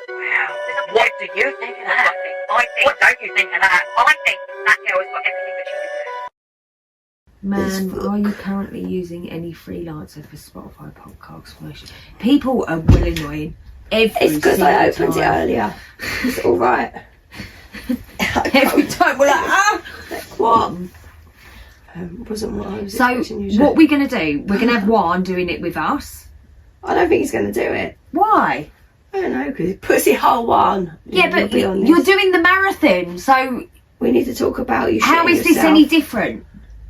Wow. What do you think of that? What don't you think of that? I think that girl has got everything that she deserves. Man, are you currently using any freelancer for Spotify podcast promotion? People are well annoying. It's because I opened it earlier. It's all right. Every time we're like, like, what? Wasn't what I was expecting you to. So what we're going to do, we're going to have Juan doing it with us. I don't think he's going to do it. Why? I don't know, because pussy hole one. Yeah, but you're doing the marathon, so we need to talk about you. How is this any different?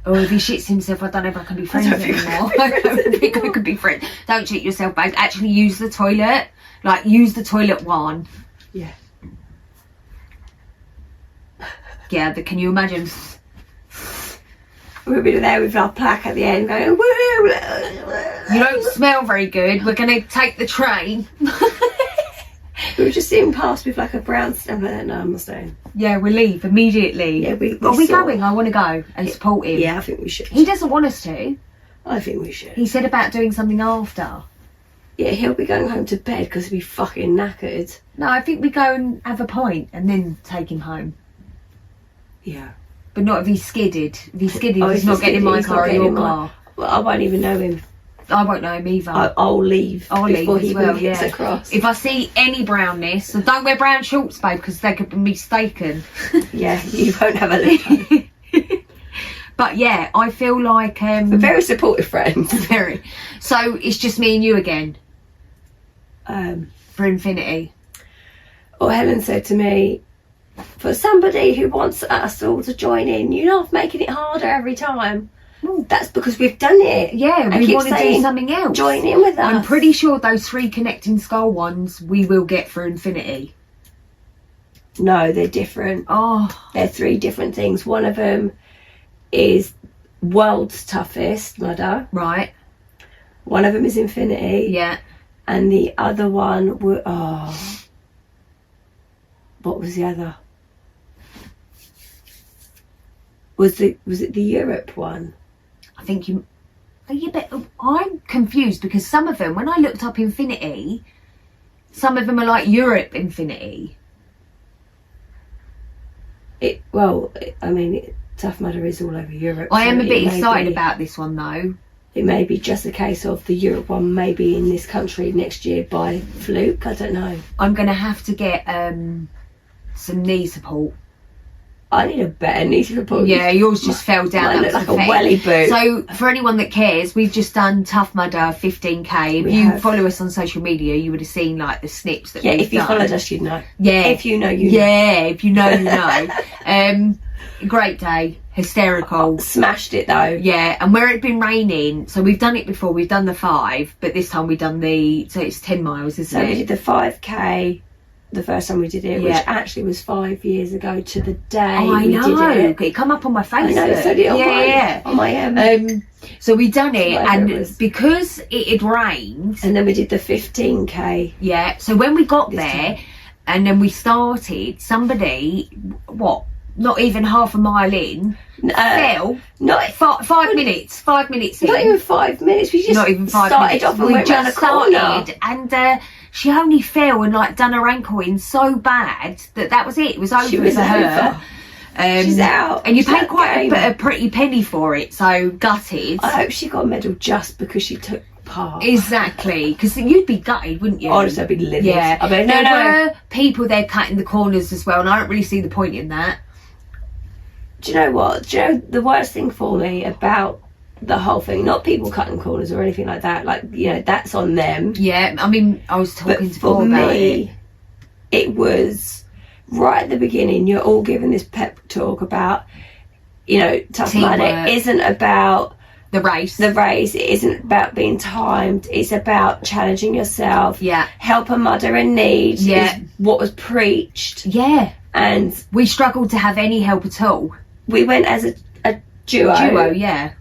Or if he shits himself, I don't know if I can be friends anymore. I don't think I can be friends. Don't cheat yourself, babe. Actually use the toilet. Like, use the toilet one. Yeah. Yeah, but can you imagine? We'll be there with our plaque at the end going, woo! You don't smell very good. We're going to take the train. We were just sitting past with like a brown stamp. Like, no, I'm not staying. Yeah, we'll leave immediately. Yeah, Are we going? I want to go and support him. Yeah, I think we should. He doesn't want us to. I think we should. He said about doing something after. Yeah, he'll be going home to bed because he'll be fucking knackered. No, I think we go and have a pint and then take him home. Yeah. But not if he's skidded. If he's skidded, he's not getting in my car or your car. Well, I won't even know him. I won't know him either. I'll leave before he even gets across. If I see any brownness, so don't wear brown shorts, babe, because they could be mistaken. Yeah, you won't have a look. But yeah, I feel like we're very supportive friends. Very. So it's just me and you again. For infinity. Or Helen said to me, for somebody who wants us all to join in, you're not making it harder every time. That's because we've done it. Yeah, we want to do something else. Join in with us. I'm pretty sure those 3 connecting skull ones we will get for infinity. No, they're different. Oh. They're 3 different things. One of them is world's toughest mudder. Right. One of them is infinity. Yeah. And the other one were what was the other? Was it the Europe one? I think you. Yeah, but I'm confused because some of them, when I looked up infinity, some of them are like Europe infinity. Tough Mudder is all over Europe. I am a bit excited about this one though. It may be just a case of the Europe one maybe in this country next year by fluke. I don't know. I'm going to have to get some knee support. I need a better knee support. Yeah, yours just fell down. That looked like a welly boot. So for anyone that cares, we've just done Tough Mudder 15k. If you follow us on social media, you would have seen like the snips that we've done. Yeah, if you followed us, you'd know. Yeah. If you know, you know. Yeah, if you know, you know. Great day. Hysterical. Smashed it though. Yeah, and where it'd been raining, so we've done it before, we've done the 5, but this time we've done so it's 10 miles, isn't it? So we did the 5k the first time we did it, which actually was 5 years ago to the day we did it. It come up on my Facebook. I know, so did it on my so we done it, and because it had rained, and then we did the 15k. Yeah, so when we got there and then we started, somebody not even half a mile in, fell. Not 5 minutes. 5 minutes in. Not even 5 minutes. We just not even 5 started minutes. off and went round the corner. And she only fell and like done her ankle in so bad that was it. It was over for her. She's out. And you paid quite a pretty penny for it, so gutted. I hope she got a medal just because she took part. Exactly, because you'd be gutted, wouldn't you? Honestly, I'd be livid. Yeah. I mean, there were people there cutting the corners as well, and I don't really see the point in that. Do you know what? Do you know the worst thing for me about the whole thing? Not people cutting corners or anything like that. Like, you know, that's on them. Yeah, I mean, I was talking to Paul about it. It was right at the beginning. You're all giving this pep talk about, you know, Tough Mudder. It isn't about the race. It isn't about being timed. It's about challenging yourself. Yeah. Help a mudder in need. Yeah. Is what was preached. Yeah. And we struggled to have any help at all. We went as a duo. Yeah.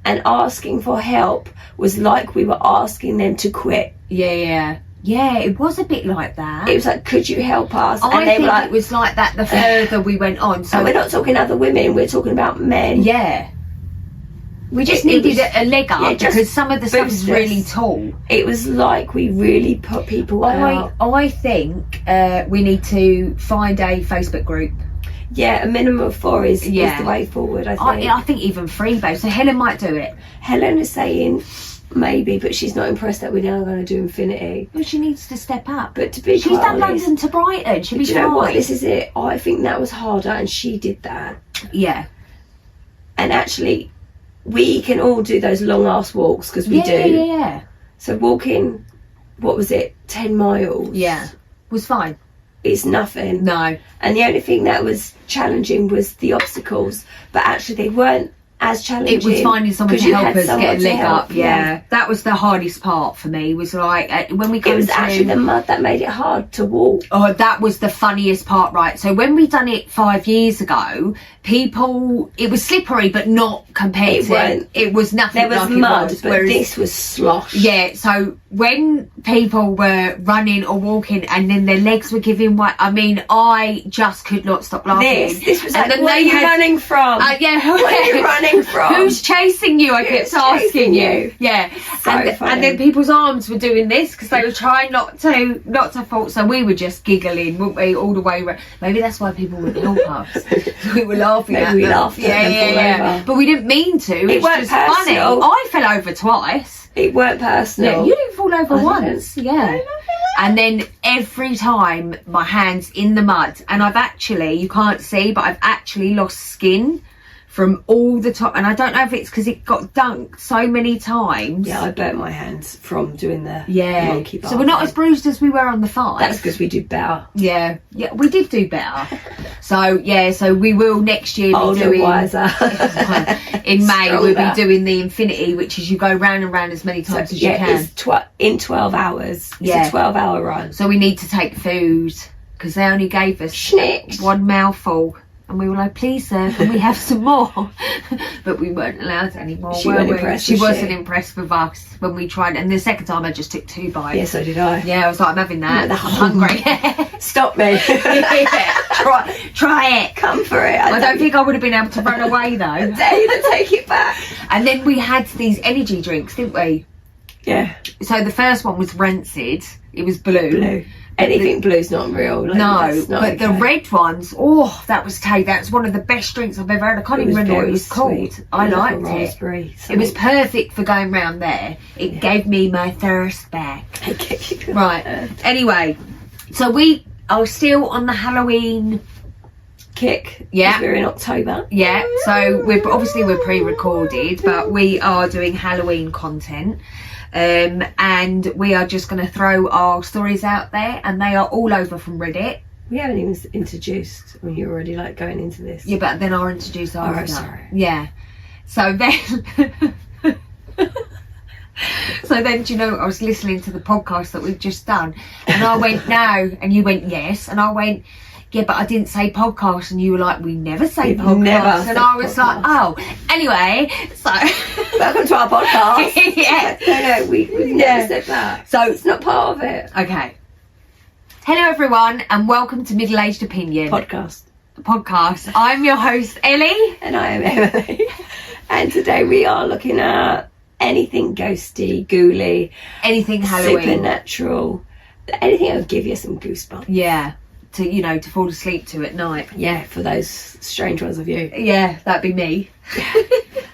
And asking for help was like we were asking them to quit. Yeah, it was a bit like that. It was like, could you help us? I think it was like that the further we went on. So and we're not talking other women, we're talking about men. Yeah. We just It needed was- a leg up yeah, just because some of the stuff is boost really us. tall. It was like we really put people out. I think we need to find a Facebook group. Yeah, a minimum of 4 is the way forward, I think. I think even 3, babe. So Helen might do it. Helen is saying maybe, but she's not impressed that we're now going to do Infinity. Well, she needs to step up. But to be She's quite done honest, London to Brighton. She'll be do you know what? fine. This is it. I think that was harder, and she did that. Yeah. And actually, we can all do those long ass walks because we do. Yeah. So walking, what was it, 10 miles? Yeah. Was fine. It's nothing. No. And the only thing that was challenging was the obstacles, but actually they weren't as challenging. It was finding someone 'cause to you help had us someone get a to leg help, up. Yeah. That was the hardest part for me. Was like when we It come was to. actually the mud that made it hard to walk. Oh, that was the funniest part, right? So when we done it 5 years ago, people, it was slippery, but not compared It to. weren't. It was nothing There was like mud, it was. but Whereas, this was slosh. yeah. So when people were running or walking, and then their legs were giving way, I mean, I just could not stop laughing. This was And like, then what are they you had- running from? Yeah, Where are you running from? Who's chasing you? I Who's kept asking chasing you. you? Yeah, So and funny. then people's arms were doing this because they were trying not to fall. So we were just giggling, weren't we, all the way around. Maybe that's why people wouldn't help us. We were laughing. Maybe at we them. laughed at them fall over. But we didn't mean to. It was weren't just funny. personal. I fell over twice. It weren't personal. Yeah, you didn't fall over I once. didn't. Yeah. And then every time my hand's in the mud, and I've actually, you can't see, but I've actually lost skin from all the top. And I don't know if it's because it got dunked so many times. Yeah, I burnt my hands from doing the Yeah. monkey bar. So we're not as bruised as we were on the 5. That's because we do better. Yeah, we did do better. So we will next year be Older, doing wiser. in May. We'll Stronger. be doing the Infinity, which is you go round and round as many times as you yeah, can. it's in 12 hours. It's Yeah. a 12-hour run. So we need to take food because they only gave us Schnick. one mouthful, and we were like, "Please, sir, can we have some more?" But we weren't allowed anymore. She were wasn't we? impressed, She was wasn't she? impressed with us when we tried. And the second time, I just took 2 bites. Yeah, so did I. Yeah, I was like, "I'm having that. Yeah, I'm hungry." Stop me. Yeah, try it. Come for it. I don't think I would have been able to run away though. dare you to take it back. And then we had these energy drinks, didn't we? Yeah, So the first one was Rancid. It was blue. blue. Anything blue's not real. Like, No, that's not but the okay. red ones, oh, that was That's one of the best drinks I've ever had. I can't even remember what it very was called. sweet. I It was like liked a it. raspberry. It was perfect for going round there. It gave me my thirst back. something. Right. Anyway, so we are still on the Halloween. Kick. Yeah. 'Cause we're in October. Yeah. So we're pre-recorded, but we are doing Halloween content. And we are just going to throw our stories out there, and they are all over from Reddit. We haven't even introduced when you're already like going into this. Yeah, but then I'll introduce our Alright, sorry. Yeah. So then so then, do you know, I was listening to the podcast that we've just done, and I went, "No," and you went, "Yes," and I went, "Yeah, but I didn't say podcast," and you were like, "We never say We've podcast," never and said I was like, podcast. "Oh, anyway." So Welcome to our podcast. yeah. No, we've never said that. So It's not part of it. okay. Hello everyone, and welcome to Middle Aged Opinion Podcast. podcast. I'm your host Ellie. And I am Emily. And today we are looking at anything ghosty, ghouly, Anything Halloween. supernatural, anything that would give you some goosebumps. Yeah. To fall asleep to at night. Yeah, for those strange ones of you. Yeah, that'd be me.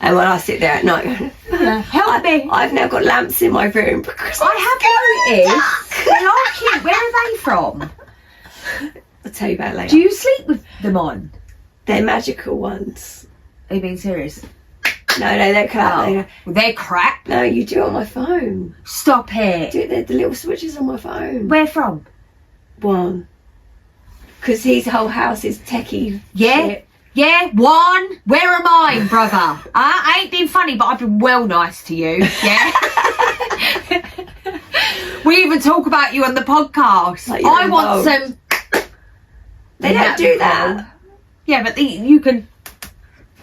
And when I sit there at night, Help me. I've now got lamps in my room because I have noticed. They're like cute. Where are they from? I'll tell you about it later. Do you sleep with them on? They're magical ones. Are you being serious? No, they're crap. Oh, well, they're crap. No, you do it on my phone. Stop it. Do it, the little switches on my phone. Where from? One. Because his whole house is techie. Yeah. shit. Yeah, one. Where are mine, brother? I ain't been funny, but I've been well nice to you. Yeah. We even talk about you on the podcast. Like you're I want involved. some. They don't do that. Yeah, but you can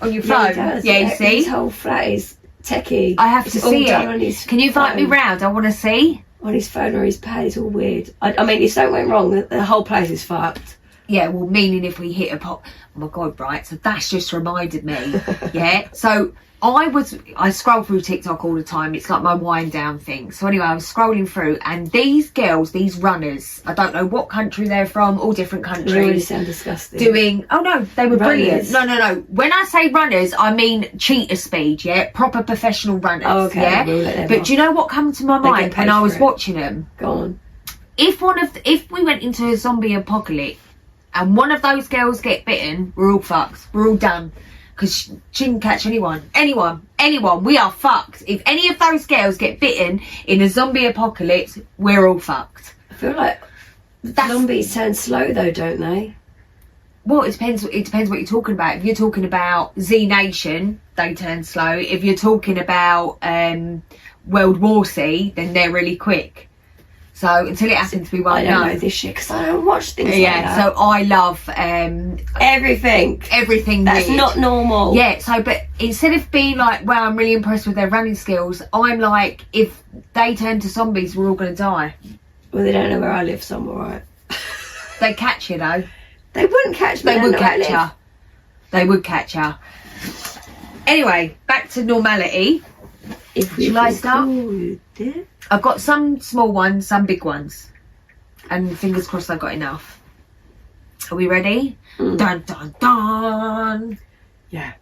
on your Yeah, phone. he does. Yeah, you see. His whole flat is techie. I have It's to all see done it. on his Can you invite me phone. round? I want to see. On his phone or his pad, it's all weird. I mean, if something went wrong, the whole place is fucked. Yeah, well, meaning if we hit a pop. Oh my God, right. So that's just reminded me. Yeah. So I scroll through TikTok all the time. It's like my wind down thing. So anyway, I was scrolling through, and these girls, these runners, I don't know what country they're from, all different countries. They really sound disgusting. Oh no, they were Runners. brilliant. No. When I say runners, I mean cheetah speed, yeah? Proper professional runners, Oh, okay. yeah? We'll let them But off. do you know what came to my They get mind paid when I for was it. watching them? Go on. If we went into a zombie apocalypse and one of those girls get bitten, we're all fucked. We're all done. Because she can catch anyone. We are fucked. If any of those girls get bitten in a zombie apocalypse, we're all fucked. I feel like zombies turn slow though, don't they? Well, it depends what you're talking about. If you're talking about Z Nation, they turn slow. If you're talking about World War C, then they're really quick. So until it happens, we won't I don't know this shit because I don't watch things like that. So I love everything that's weird. Not normal. Yeah, so but instead of being like, wow, I'm really impressed with their running skills, I'm like, if they turn to zombies, we're all going to die. Well, they don't know where I live, so I'm alright. They catch you though. They wouldn't catch me. They would catch her. They would catch her. Anyway, back to normality. Shall I start? I've got some small ones, some big ones. And fingers crossed I've got enough. Are we ready? Dun dun dun. Yeah.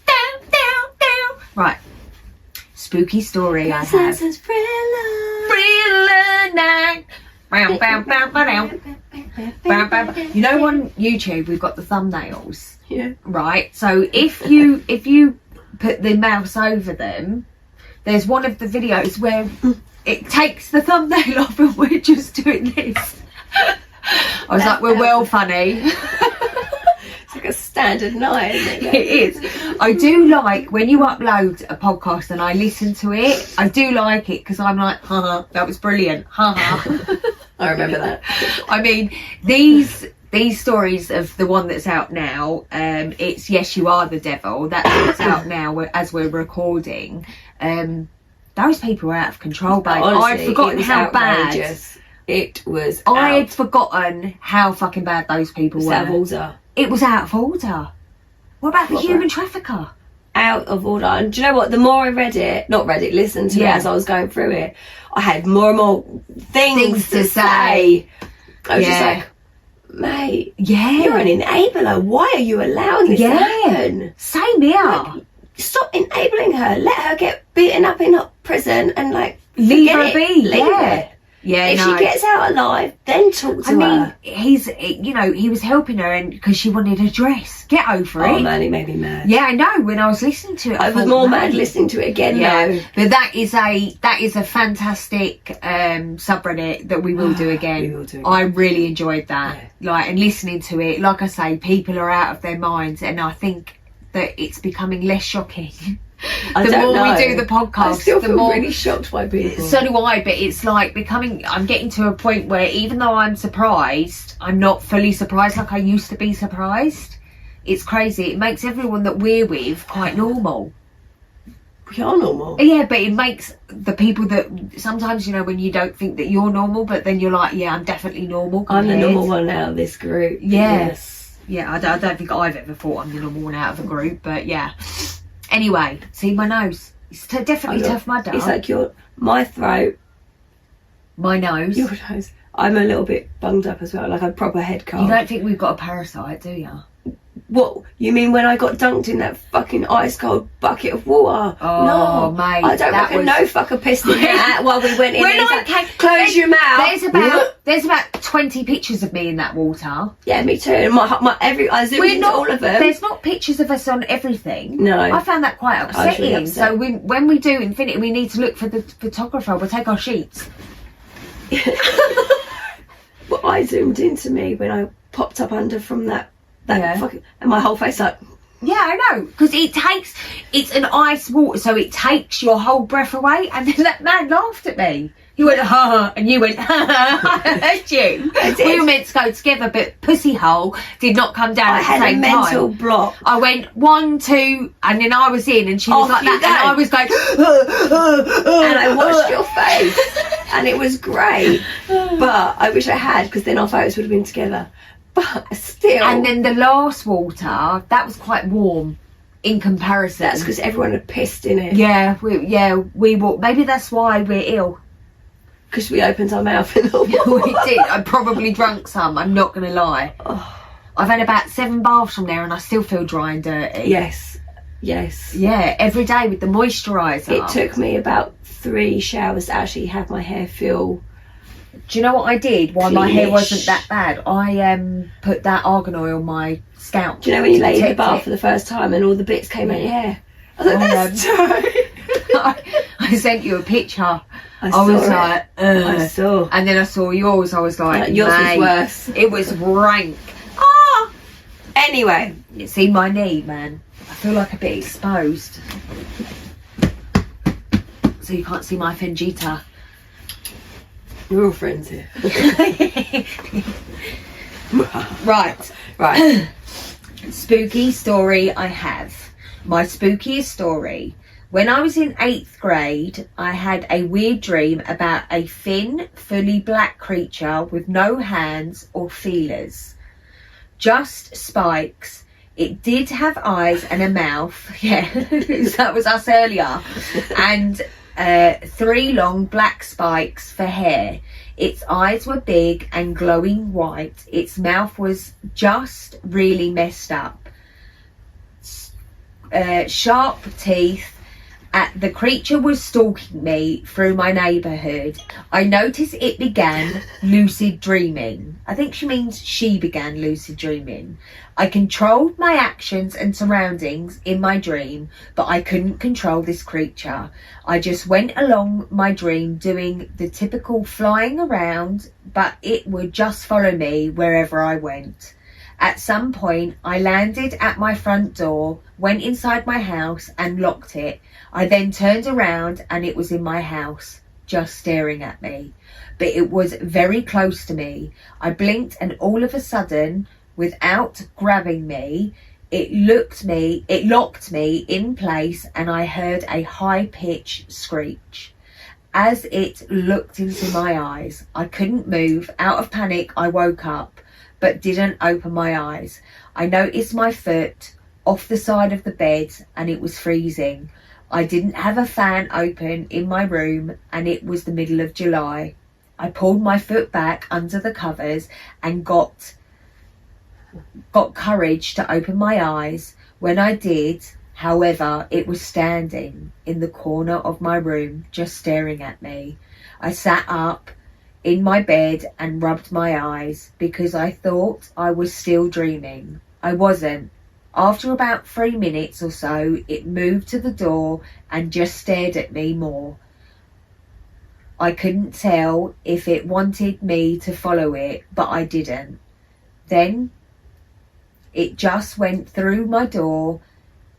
Down, down, down. Right. Spooky story I have. Thriller night. Bow, bow, bow, bow, down. Bow, bow, bow. You know, on YouTube we've got the thumbnails. Yeah. Right. So if you put the mouse over them, there's one of the videos where it takes the thumbnail off and we're just doing this. I was like, we're well funny. It's like a standard night, isn't it? It is. I do like when you upload a podcast and I listen to it, I do like it because I'm like, haha, that was brilliant. Haha. I remember that. I mean, these stories of the one that's out now, it's Yes You Are the Devil, that's out now as we're recording. Those people were out of control, babe. Honestly, I'd forgotten how outrageous. It was I had forgotten how fucking bad those people were. out of order. It was out of order. What about the human trafficker? Out of order. And do you know what? The more I listened to it as I was going through it, I had more and more things to say. I was just like, mate, you're an enabler. Why are you allowing this to happen? Same here. Like, stop enabling her. Let her get beaten up in a prison and like leave her be. Leave it. Yeah, if she gets out alive, then talk to her. I mean, he was helping her, and because she wanted a dress. Get over it. Oh man, it made me mad. Yeah, I know. When I was listening to it, I was more mad listening to it again. Yeah, but that is a fantastic subreddit that we will do again. We will do again. I really enjoyed that. Like, and listening to it, like I say, people are out of their minds, and I think that it's becoming less shocking. The more we do the podcast, I still the feel more really shocked by people. So do I, but it's like I'm getting to a point where even though I'm surprised, I'm not fully surprised like I used to be surprised. It's crazy. It makes everyone that we're with quite normal. We are normal. Yeah, but it makes the people that sometimes, you know, when you don't think that you're normal, but then you're like, yeah, I'm definitely normal. I'm the normal one out of this group. Yeah. Yes. Yeah, I don't think I've ever thought I'm the normal one out of the group, but yeah. Anyway, see my nose. It's definitely tough mudder. It's like my throat. My nose. Your nose. I'm a little bit bunged up as well, like a proper head cold. You don't think we've got a parasite, do you? What? You mean when I got dunked in that fucking ice cold bucket of water? Oh, no, mate. I don't reckon no fucker pissed in that while we went in. When He's I like, came, close your mouth. There's about 20 pictures of me in that water. Yeah, me too. And I zoomed into all of them. There's not pictures of us on everything. No. I found that quite upsetting. Really upset. So when we do Infinity, we need to look for the photographer. We'll take our sheets. Well, I zoomed into me when I popped up under from that fucking, and my whole face like. Yeah, I know, because it's an ice water, so it takes your whole breath away. And then that man laughed at me. He went, ha ha, and you went, ha ha, I heard you. We were meant to go together, but Pussy Hole did not come down at the same time. I had a mental block. I went 1, 2, and then I was in, and she was like that, and I was going, and I watched your face, and it was great. But I wish I had, because then our photos would have been together. But still. And then the last water, that was quite warm. in comparison. That's because everyone had pissed in it. Yeah, we walked. Maybe that's why we're ill. Because we opened our mouth in the We did. I probably drunk some. I'm not going to lie. Oh. I've had about 7 baths from there, and I still feel dry and dirty. Yes. Yeah, every day with the moisturiser. It took me about 3 showers to actually have my hair feel. Do you know what I did while my hair cleanish. wasn't that bad? I put that argan oil on my scalp. Do you know when you lay in the protect bath it. for the first time and all the bits came out your hair? I was like, that's I sent you a picture. I saw was it. like, ugh. I saw. And then I saw yours. I was like, Yours was mate, worse. It was rank. Anyway. You see my knee, man? I feel like a bit exposed. So you can't see my fangita. We're all friends here. Right. Spooky story I have. My spookiest story. When I was in 8th grade, I had a weird dream about a thin, fully black creature with no hands or feelers. Just spikes. It did have eyes and a mouth. Yeah, that was us earlier. And 3 long black spikes for hair. Its eyes were big and glowing white. Its mouth was just really messed up. Sharp teeth. The creature was stalking me through my neighbourhood. I noticed it began lucid dreaming. I think she means she began lucid dreaming. I controlled my actions and surroundings in my dream, but I couldn't control this creature. I just went along my dream doing the typical flying around, but it would just follow me wherever I went. At some point, I landed at my front door, went inside my house and locked it. I then turned around and it was in my house, just staring at me. But it was very close to me. I blinked and all of a sudden, without grabbing me, it locked me in place and I heard a high-pitched screech. As it looked into my eyes, I couldn't move. Out of panic, I woke up, but didn't open my eyes. I noticed my foot off the side of the bed and it was freezing. I didn't have a fan open in my room and it was the middle of July. I pulled my foot back under the covers and got courage to open my eyes. When I did, however, it was standing in the corner of my room, just staring at me. I sat up in my bed and rubbed my eyes because I thought I was still dreaming. I wasn't. After about 3 minutes or so, it moved to the door and just stared at me more. I couldn't tell if it wanted me to follow it, but I didn't. Then it just went through my door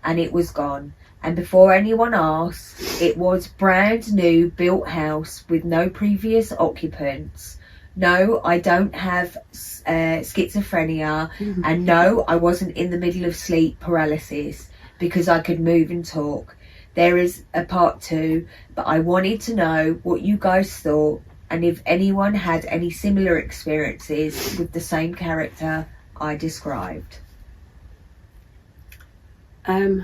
and it was gone. And before anyone asked, it was brand new built house with no previous occupants. No, I don't have schizophrenia, and no, I wasn't in the middle of sleep paralysis because I could move and talk. There is a part 2, but I wanted to know what you guys thought and if anyone had any similar experiences with the same character I described. I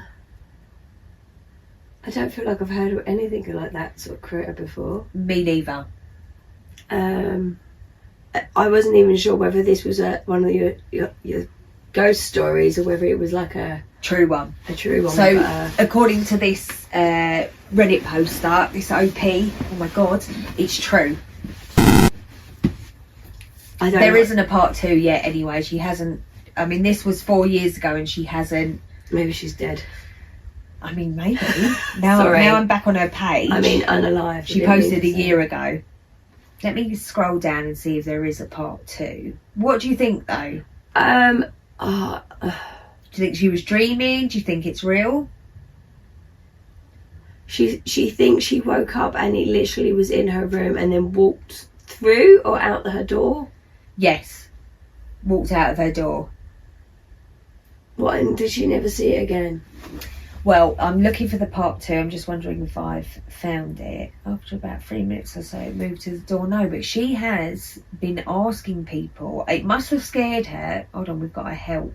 don't feel like I've heard of anything like that sort of critter before. Me neither. I wasn't even sure whether this was one of your ghost stories or whether it was like a true one. A true one. So, but, according to this Reddit poster, this OP, oh my god, it's true. There isn't a part 2 yet anyway. She hasn't, I mean, this was 4 years ago and she hasn't. Maybe she's dead. I mean, maybe. Now I'm back on her page. I mean, unalive. She posted a year ago. Let me scroll down and see if there is a part 2. What do you think, though? Do you think she was dreaming? Do you think it's real? She thinks she woke up and it literally was in her room and then walked through or out her door. Yes. Walked out of her door. What, and did she never see it again? Well, I'm looking for the part 2. I'm just wondering if I've found it. After about 3 minutes or so, it moved to the door. No, but she has been asking people. It must have scared her. Hold on, we've got to help.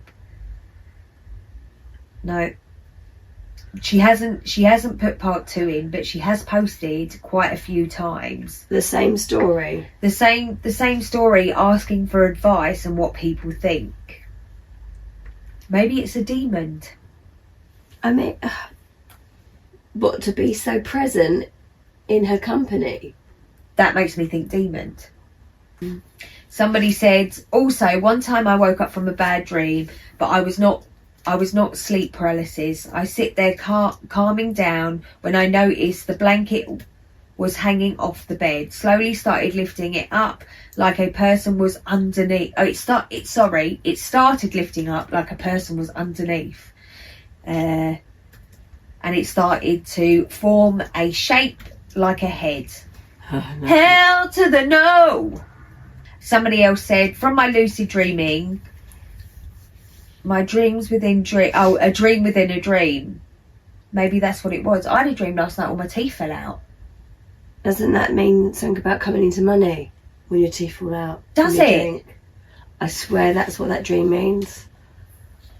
No. She hasn't put part 2 in, but she has posted quite a few times The same story. the same story, asking for advice and what people think. Maybe it's a demon. I mean, but to be so present in her company. That makes me think demon. Somebody said, also, one time I woke up from a bad dream, but I was not sleep paralysis. I sit there calming down when I noticed the blanket was hanging off the bed. Slowly started lifting it up like a person was underneath. It started lifting up like a person was underneath. And it started to form a shape like a head. No. Hell to the no! Somebody else said, from my lucid dreaming, my dreams within a dream within a dream. Maybe that's what it was. I had a dream last night where my teeth fell out. Doesn't that mean something about coming into money when your teeth fall out? Does it? I swear that's what that dream means.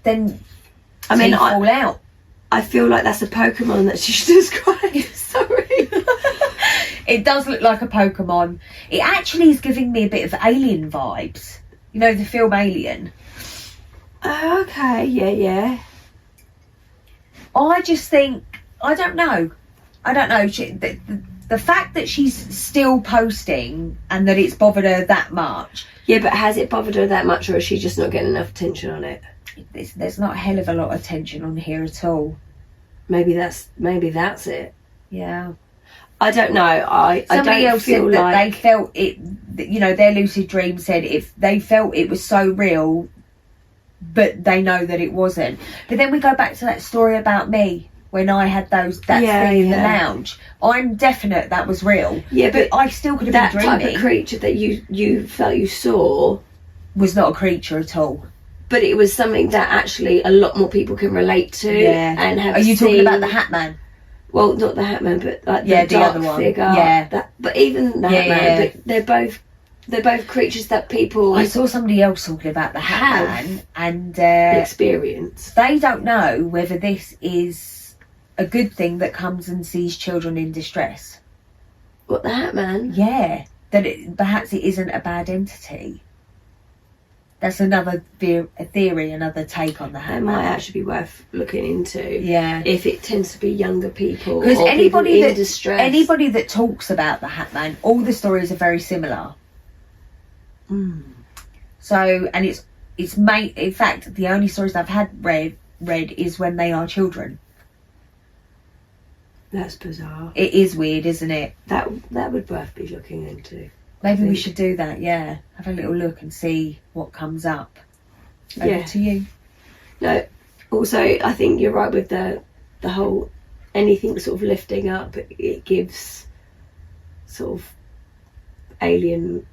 Then I mean, teeth fall out. I feel like that's a Pokemon that she's described. Sorry. It does look like a Pokemon. It actually is giving me a bit of Alien vibes. You know, the film Alien. Oh, okay, yeah. I just think, I don't know. The fact that she's still posting and that it's bothered her that much. Yeah, but has it bothered her that much, or is she just not getting enough attention on it? There's not a hell of a lot of attention on here at all. Maybe that's it. Yeah. I don't know. Somebody don't else feel said that like they felt it. You know, their lucid dream said if they felt it was so real, but they know that it wasn't. But then we go back to that story about me when I had that thing in the lounge. I'm definite that was real. Yeah, but I still could have been dreaming. That type of creature that you felt you saw was not a creature at all. But it was something that actually a lot more people can relate to. Yeah. And have Are you seen, talking about the Hat Man? Well, not the Hat Man, but like the dark other one. figure. Yeah. But even the Hat Man, but they're both creatures that people I saw somebody else talking about the Hat Man and experience. They don't know whether this is a good thing that comes and sees children in distress. What, the Hat Man? Yeah, that perhaps it isn't a bad entity. That's another theory, another take on the Hat That Man. might actually be worth looking into. Yeah, if it tends to be younger people, because anybody in distress. Anybody that talks about the Hat Man, all the stories are very similar. So, and it's made. In fact, the only stories I've had read is when they are children. That's bizarre. It is weird, isn't it? That would worth be looking into. Maybe we should do that. Yeah, have a little look and see what comes up. Over to you. No. Also, I think you're right with the whole anything sort of lifting up. It gives sort of alien.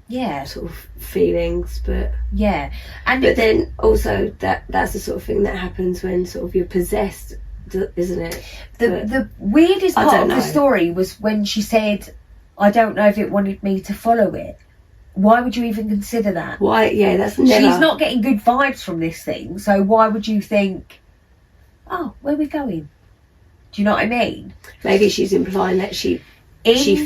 Yeah, sort of feelings, but but then also that's the sort of thing that happens when sort of you're possessed, isn't it? The weirdest part of the story was when she said, "I don't know if it wanted me to follow it." Why would you even consider that? Why? Yeah, that's never. She's not getting good vibes from this thing, so why would you think, "Oh, where are we going?" Do you know what I mean? Maybe she's implying that she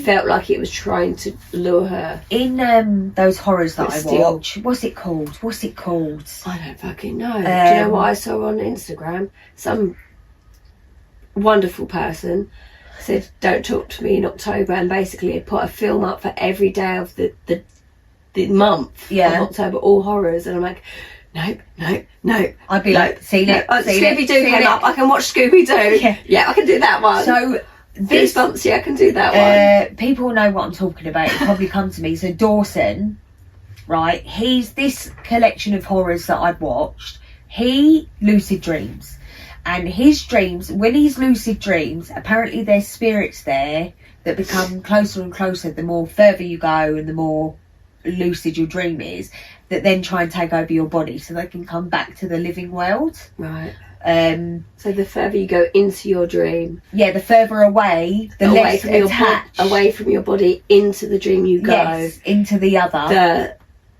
felt like it was trying to lure her. In those horrors that I watch, what's it called? I don't fucking know. Do you know what I saw on Instagram? Some wonderful person said, "Don't talk to me in October," and basically it put a film up for every day of the month of October, all horrors, and I'm like, no. I'd be like, seen it. Scooby-Doo came up. I can watch Scooby-Doo. Yeah, I can do that one. So Goosebumps, I can do that one. People know what I'm talking about. It'll probably come to me. So Dawson, right? He's this collection of horrors that I've watched. He lucid dreams, and his dreams, when he's lucid dreams, apparently there's spirits there that become closer and closer the more further you go and the more lucid your dream is, that then try and take over your body so they can come back to the living world. Right. So the further you go into your dream, the further away, the less from attached, away from your body into the dream you go. Yes, into the other.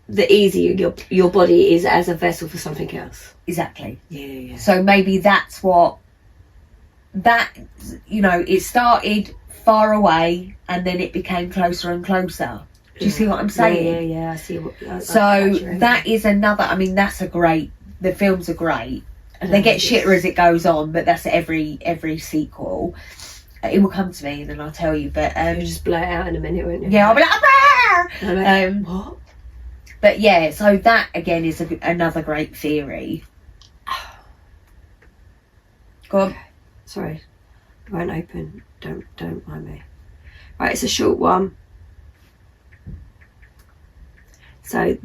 The easier your body is as a vessel for something else. Exactly. Yeah. So maybe that's what that, you know, it started far away and then it became closer and closer. Do you see what I'm saying? Yeah, I see what. So that is another. I mean, that's a great. The films are great. They get shitter as it goes on, but that's every sequel. It will come to me and then I'll tell you. But you'll just blow it out in a minute, won't you? Yeah, I'll be like, what? But yeah, so that again is another great theory. Go on. Okay. Sorry, it won't open. Don't mind me. Right, it's a short one. So,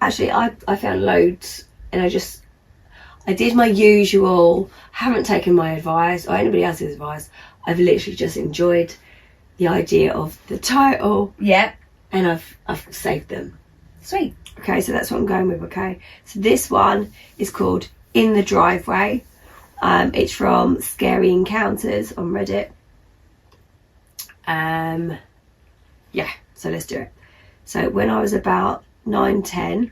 actually, I found loads, and I did my usual. Haven't taken my advice or anybody else's advice. I've literally just enjoyed the idea of the title. Yeah. And I've saved them. Sweet. Okay, so that's what I'm going with. Okay, so this one is called In the Driveway. It's from Scary Encounters on Reddit. Yeah, so let's do it. So when I was about 9-10,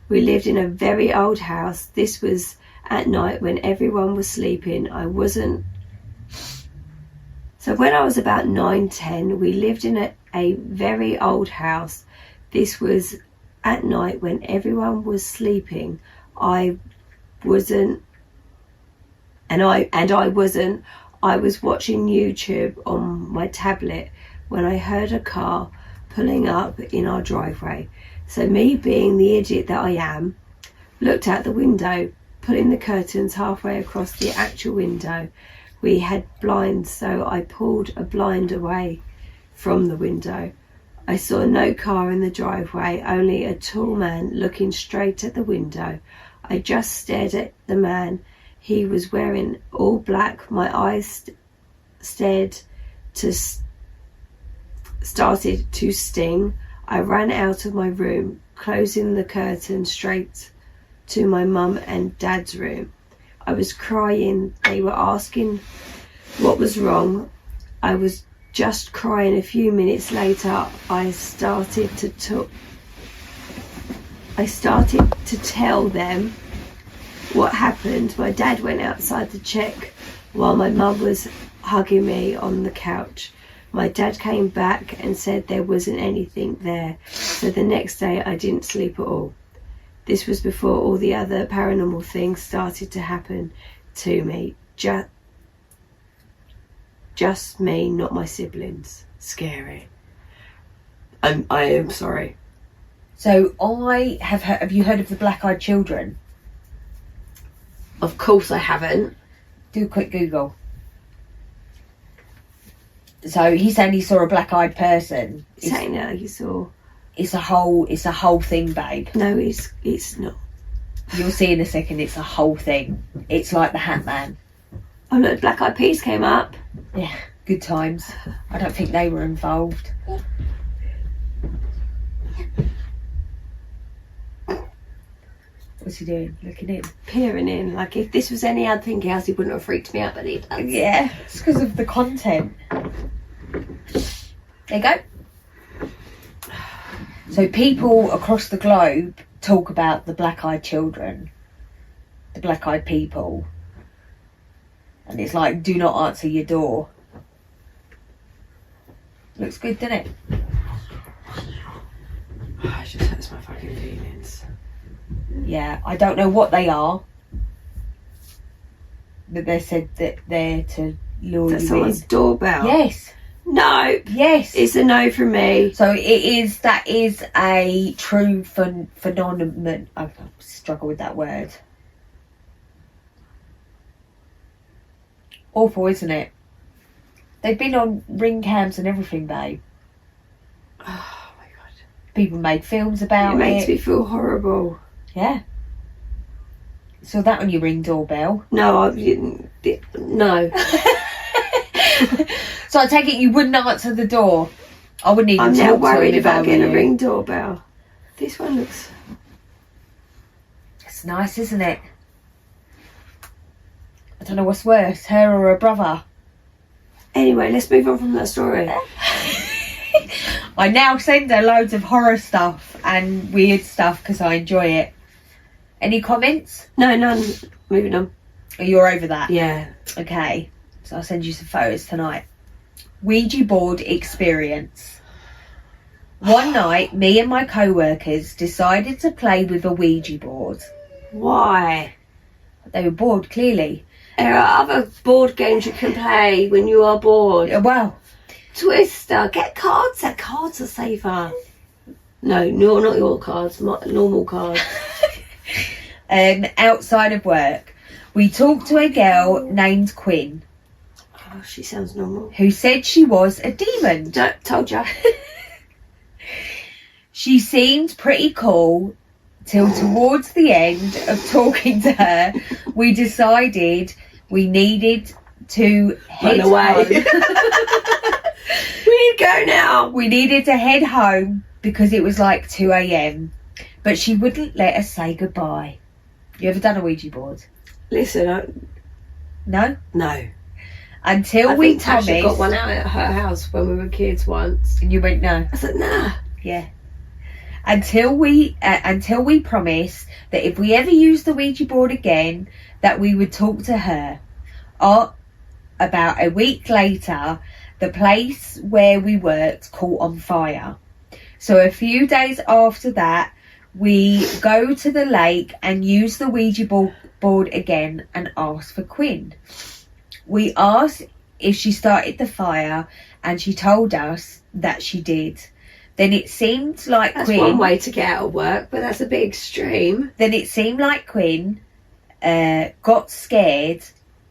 we lived in a very old house. This was at night when everyone was sleeping. So when I was about 9-10, we lived in a very old house. This was at night when everyone was sleeping. I wasn't. I was watching YouTube on my tablet when I heard a car pulling up in our driveway. So me, being the idiot that I am, looked out the window, pulling the curtains halfway across the actual window. We had blinds, so I pulled a blind away from the window. I saw no car in the driveway, only a tall man looking straight at the window. I just stared at the man. He was wearing all black. My eyes started to sting. I ran out of my room, closing the curtain straight to my mum and dad's room. I was crying. They were asking what was wrong. I was just crying. A few minutes later, I started to tell them what happened. My dad went outside to check while my mum was hugging me on the couch. My dad came back and said there wasn't anything there. So the next day I didn't sleep at all. This was before all the other paranormal things started to happen to me. Just me, not my siblings. Scary. I am sorry. So I have you heard of the black-eyed children? Of course I haven't. Do a quick Google. So he's saying he saw a black-eyed person. Saying that you saw. It's a whole thing, babe. No, it's not. You'll see in a second. It's a whole thing. It's like the Hat Man. Oh look, Black Eyed Peas came up. Yeah, good times. I don't think they were involved. What's he doing? Looking in? Peering in. Like if this was any other thing else, he wouldn't have freaked me out, but he does. Yeah, it's because of the content. There you go. So people across the globe talk about the black-eyed children, the black-eyed people. And it's like, do not answer your door. Looks good, doesn't it? It just hurts my fucking feelings. Yeah, I don't know what they are. But they said that they're to lure you in. Someone's doorbell? Yes. No. Yes. It's a no from me. So that is a true phenomenon. I struggle with that word. Awful, isn't it? They've been on ring cams and everything, babe. Oh my god. People made films about it. It makes me feel horrible. Yeah. Saw that on your Ring doorbell. No, no. So I take it you wouldn't answer the door. I wouldn't even I'm talk now to worried him if I about were getting a you. Ring doorbell. This one looks... It's nice, isn't it? I don't know what's worse, her or her brother. Anyway, let's move on from that story. I now send her loads of horror stuff and weird stuff because I enjoy it. Any comments? No, none. Moving on. You're over that? Yeah. Okay. So I'll send you some photos tonight. Ouija board experience. One night, me and my co-workers decided to play with a Ouija board. Why? They were bored, clearly. There are other board games you can play when you are bored. Well, Twister, get cards. Their cards are safer. No, not your cards, normal cards. outside of work, we talked to a girl named Quinn. Oh, she sounds normal. Who said she was a demon. Told ya. She seemed pretty cool till towards the end of talking to her, we decided we needed to head Run away. home. We need to go now. We needed to head home because it was like 2 a.m. But she wouldn't let us say goodbye. You ever done a Ouija board? Listen, No? no. Until I we think Tasha promised. got one out at her house when we were kids once. And you went, no. I said, nah. Yeah. Until we promised that if we ever used the Ouija board again, that we would talk to her. About a week later, the place where we worked caught on fire. So a few days after that, we go to the lake and use the Ouija board again and ask for Quinn. We asked if she started the fire, and she told us that she did. Then it seemed like That's Quinn. one way to get out of work, but that's a bit extreme. Then it seemed like Quinn got scared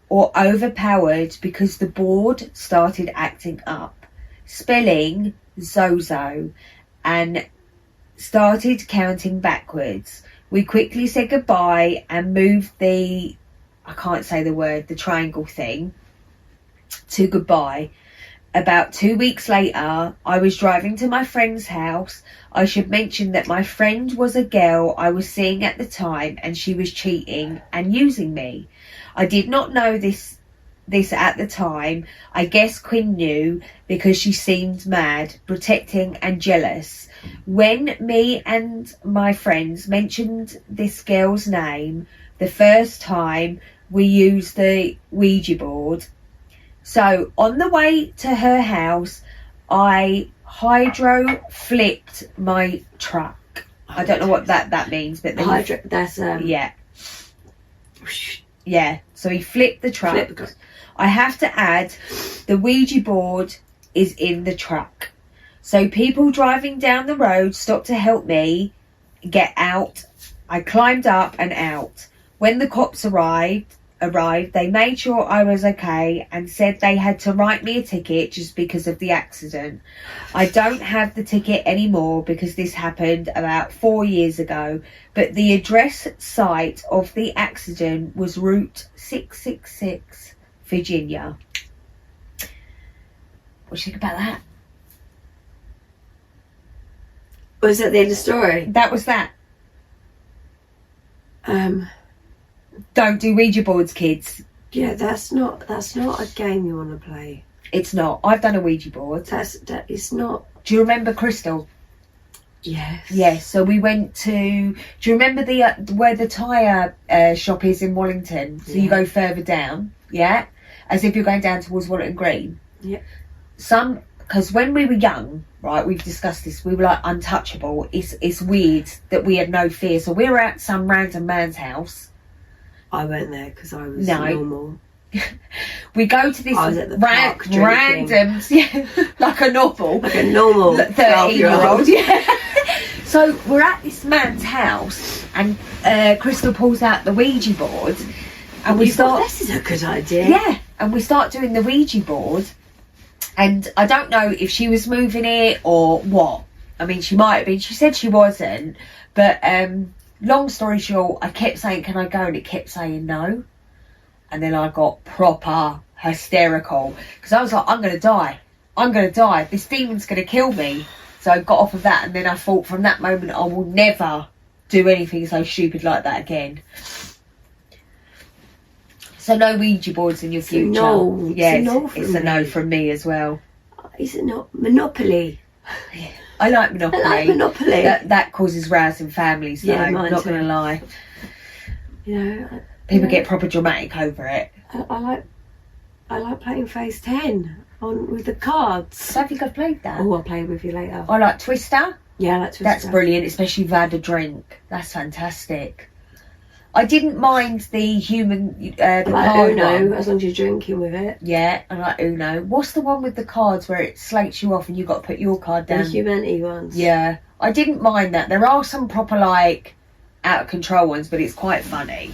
or overpowered because the board started acting up, spelling Zozo, and started counting backwards. We quickly said goodbye and moved the triangle thing to goodbye. About 2 weeks later, I was driving to my friend's house. I should mention that my friend was a girl I was seeing at the time, and she was cheating and using me. I did not know this at the time. I guess Quinn knew because she seemed mad, protecting and jealous. When me and my friends mentioned this girl's name the first time we used the Ouija board, so on the way to her house, I hydro flipped my truck. I don't know what that means, but That's yeah. So he flipped the truck. I have to add, the Ouija board is in the truck. So people driving down the road stopped to help me get out. I climbed up and out. When the cops arrived, they made sure I was okay and said they had to write me a ticket just because of the accident. I don't have the ticket anymore because this happened about 4 years ago, but the address site of the accident was Route 666, Virginia. What do you think about that? Was that the end of the story? That was that. Don't do Ouija boards, kids. Yeah, that's not a game you want to play. It's not. I've done a Ouija board. That is not. Do you remember Crystal? Yes. Yes. So we went to. Do you remember where the tyre shop is in Wallington? So you go further down, yeah, as if you're going down towards Wallington Green. Yeah. Because when we were young, right, we've discussed this. We were like untouchable. It's weird that we had no fear. So we were at some random man's house. I went there because I was normal. We go to this I was at the park random, yeah, like a normal 13-year-old. Yeah. So we're at this man's house, and Crystal pulls out the Ouija board, and we start. This is a good idea. Yeah, and we start doing the Ouija board, and I don't know if she was moving it or what. I mean, she might have been. She said she wasn't, but long story short, I kept saying, "Can I go?" and it kept saying no. And then I got proper hysterical because I was like, I'm going to die. This demon's going to kill me. So I got off of that, and then I thought from that moment I will never do anything so stupid like that again. So no Ouija boards in your future. No, yeah, it's a no from me as well. Is it not Monopoly? I like Monopoly. I like Monopoly. That causes rows in families, though. Yeah, mine not too. going to lie. You know, People get proper dramatic over it. I like I like playing Phase 10 with the cards. I don't think I've played that. Oh, I'll play with you later. I like Twister. Yeah, I like Twister. That's brilliant, especially if you've had a drink. That's fantastic. I didn't mind the human, the like card Uno, one. as long as you're drinking with it. Yeah, I like Uno. What's the one with the cards where it slates you off and you've got to put your card down? The humanity ones. Yeah, I didn't mind that. There are some proper, like, out of control ones, but it's quite funny.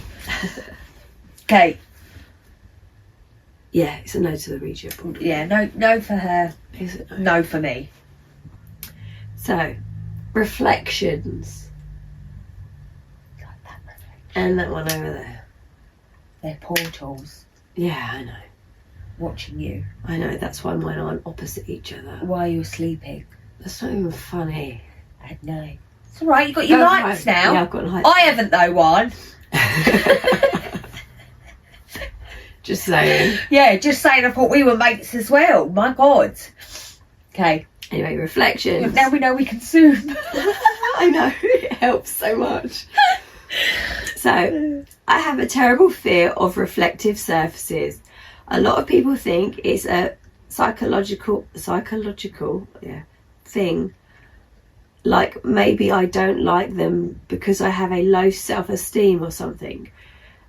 Okay. Yeah, it's a no to the Ouija. Yeah, no for her. Is it? No for me. So, reflections. And that one over there. They're portals Yeah, I know. watching you. I know, that's why mine aren't opposite each other. While you're sleeping. That's not even funny. At night. It's alright, you've got your lights now. Yeah, I've got lights. I haven't though, one. Just saying. Yeah, just saying, I thought we were mates as well. My God. Okay. Anyway, reflections. Now we know we can zoom. I know, it helps so much. So, I have a terrible fear of reflective surfaces. A lot of people think it's a psychological thing. Like maybe I don't like them because I have a low self-esteem or something.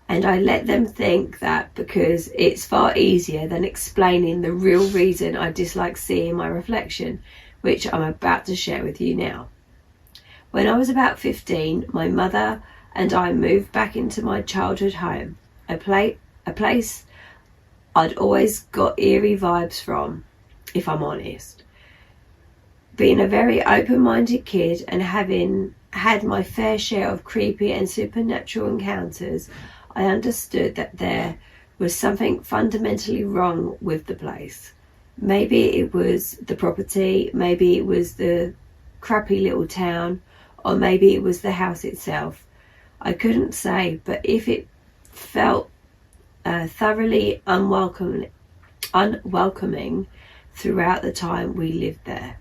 And I let them think that because it's far easier than explaining the real reason I dislike seeing my reflection, which I'm about to share with you now. When I was about 15, my mother and I moved back into my childhood home, a place I'd always got eerie vibes from, if I'm honest. Being a very open-minded kid and having had my fair share of creepy and supernatural encounters, I understood that there was something fundamentally wrong with the place. Maybe it was the property, maybe it was the crappy little town, or maybe it was the house itself. I couldn't say, but if it felt thoroughly unwelcoming throughout the time we lived there.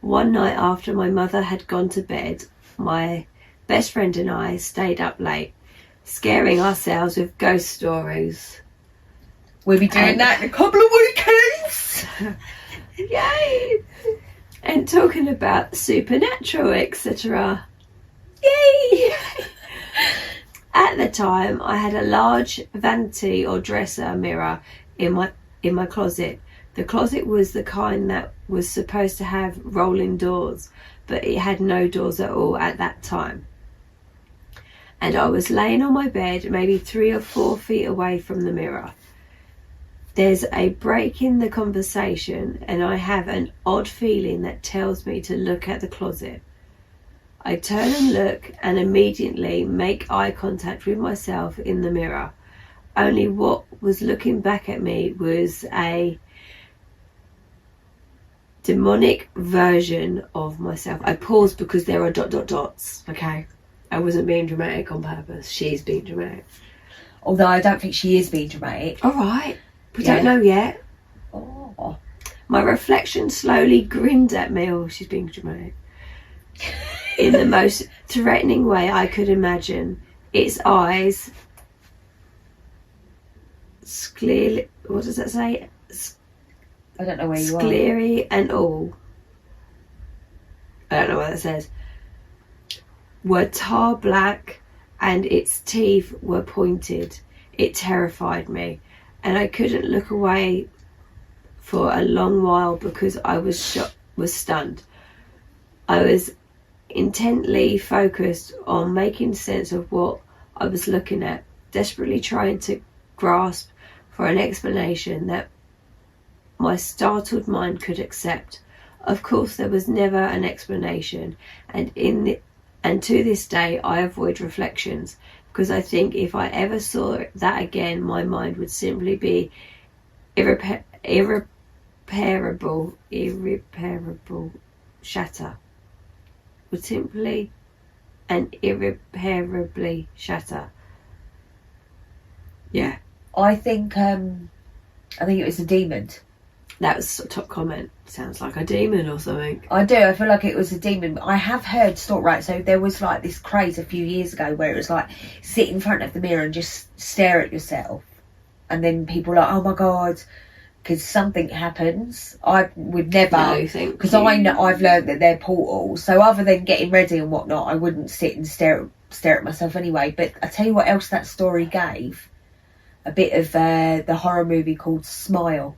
One night after my mother had gone to bed, my best friend and I stayed up late, scaring ourselves with ghost stories. We'll be doing that in a couple of weekends. Yay! And talking about supernatural, etc. Yay! At the time, I had a large vanity or dresser mirror in my closet. The closet was the kind that was supposed to have rolling doors, but it had no doors at all at that time. And I was laying on my bed, maybe 3 or 4 feet away from the mirror. There's a break in the conversation, and I have an odd feeling that tells me to look at the closet. I turn and look and immediately make eye contact with myself in the mirror. Only what was looking back at me was a demonic version of myself. I paused because there are ... okay? I wasn't being dramatic on purpose. She's being dramatic. Although I don't think she is being dramatic. All right. We don't know yet. Oh. My reflection slowly grinned at me. Oh, she's being dramatic. In the most threatening way I could imagine. Its eyes, clearly, what does that say? I don't know where you are. Sclery and all. I don't know what that says. Were tar black and its teeth were pointed. It terrified me, and I couldn't look away for a long while because I was stunned. I was intently focused on making sense of what I was looking at, desperately trying to grasp for an explanation that my startled mind could accept. Of course, there was never an explanation, and to this day I avoid reflections because I think if I ever saw that again, my mind would simply be irreparable shatter. Would simply and irreparably shatter. Yeah. I think it was a demon. That was a top comment. Sounds like a demon or something. I do. I feel like it was a demon. I have heard right. So there was like this craze a few years ago where it was like sit in front of the mirror and just stare at yourself. and then people are like, oh my God, because something happens. I would never, because I know I've learned that they're portals. So other than getting ready and whatnot, I wouldn't sit and stare at myself anyway. But I tell you what else that story gave, a bit of the horror movie called Smile.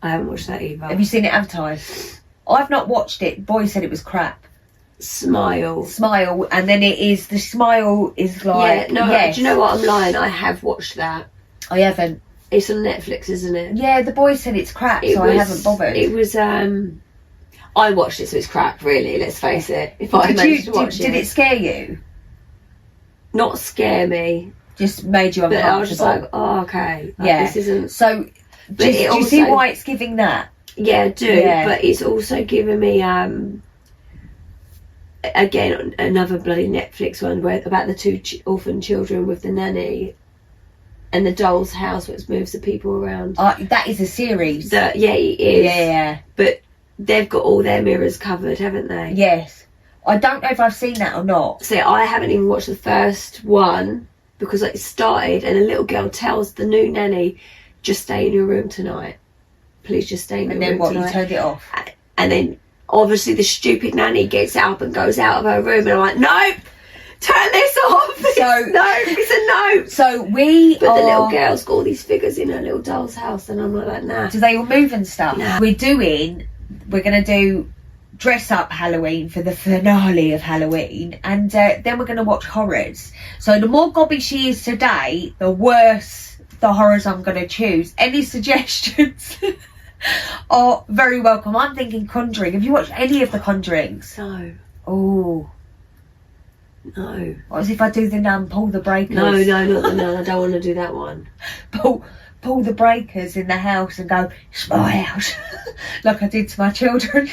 I haven't watched that either. Have you seen it advertised? I've not watched it. Boy said it was crap. Smile, and then the smile is like, do you know what, I'm lying, I have watched that. I haven't. It's on Netflix, isn't it? Yeah, the boy said it's crap, I haven't bothered. It was I watched it, so it's crap, really, let's face it. If I managed to watch it. Did it scare you? Not scare me, just made you uncomfortable. But I was just like, oh, okay, this isn't so. Do you see why it's giving that? Yeah, I do. But it's also giving me again, another bloody Netflix one about the two orphan children with the nanny and the doll's house, which moves the people around. That is a series. It is. Yeah. But they've got all their mirrors covered, haven't they? Yes. I don't know if I've seen that or not. See, I haven't even watched the first one because it started and a little girl tells the new nanny, just stay in your room tonight. Please just stay in your room tonight. And then what, you turned it off? And then obviously the stupid nanny gets up and goes out of her room, and I'm like, nope, turn this off. It's a no. So the little girl's got all these figures in her little doll's house, and I'm like, nah. Do they all move and stuff? Nah. We're going to do dress up Halloween for the finale of Halloween, and then we're going to watch horrors. So the more gobby she is today, the worse the horrors I'm going to choose. Any suggestions are very welcome. I'm thinking Conjuring. Have you watched any of the Conjurings? No. Oh. No. What as if I do the nun, pull the breakers? No, not the nun. I don't want to do that one. Pull the breakers in the house and go, it's my house. Like I did to my children.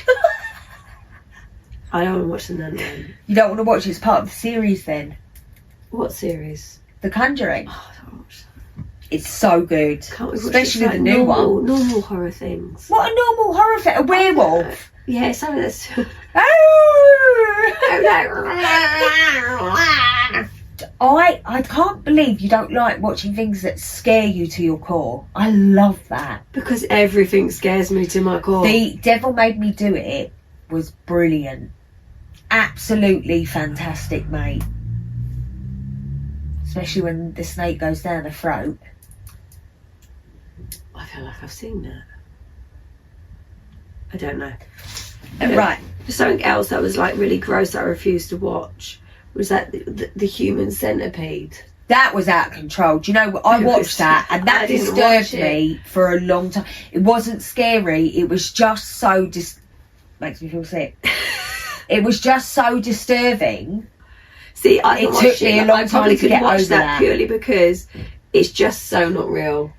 I don't want to watch the nun one. You don't want to watch it? It's part of the series then. What series? The Conjuring. Oh, I don't want to watch that. It's so good. Can't we watch especially like the new one. Normal horror things. What a normal horror film? A werewolf? Yeah, some of this. I can't believe you don't like watching things that scare you to your core. I love that. Because everything scares me to my core. The Devil Made Me Do It was brilliant. Absolutely fantastic, mate. Especially when the snake goes down the throat. I feel like I've seen that. I don't know. Right. Something else that was like really gross that I refused to watch was that the human centipede. That was out of control. Do you know what? I watched that and that disturbed me for a long time. It wasn't scary. It was just so makes me feel sick. It was just so disturbing. See, I took me a long time to get over that purely because it's just so not real.